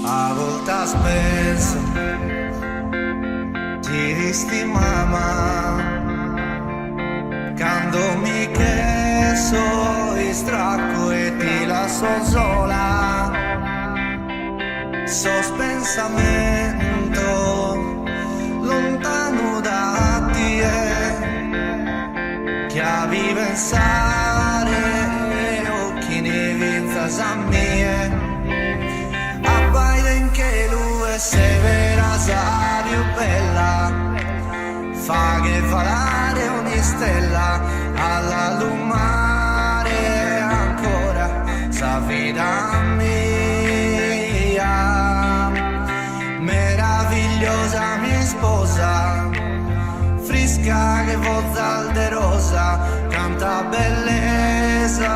A volte penso ti visti mamma quando mi chieso stracco e ti lascio sola sospensamento lontano da te che avevi pensare occhi ne vinzas a mie abbaiden che lui è severa sa più bella fa che valare ogni stella alla lumare ancora sa vita mia meravigliosa mia sposa fresca che vozza alderosa canta bellezza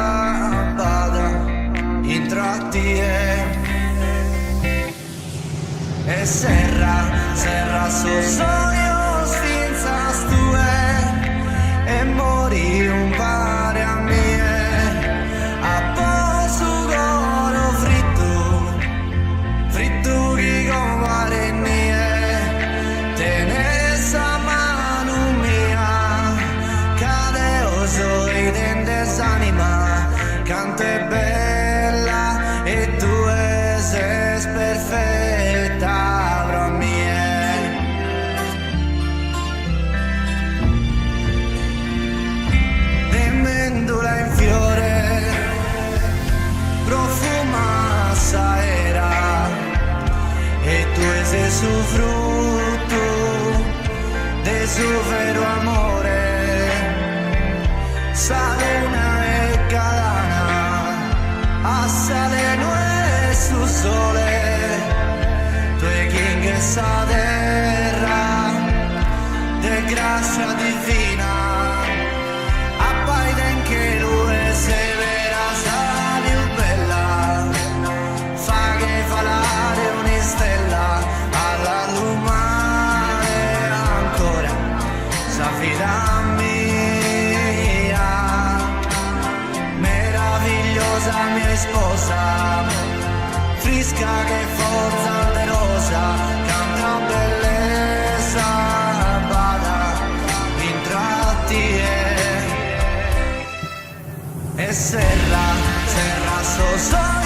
bada intratti e serra sus sueños finzas tu e morì un pare a mie a posto coro fritto che compare mie tenés a mano mia cade oso e dentes anima cante bella e tu es perfetta pro mie de mendula in fiore profuma saera e tu es su frutto de su vero amore sale una e cadana assale no es su sole tu e quien che sa terra de grazia divina appaiden che lui è severa sa più bella fa che valare ogni stella alla lumare ancora sa fida mia meravigliosa mia sposa fresca che forza rosa canta bellezza bada intratti e serra so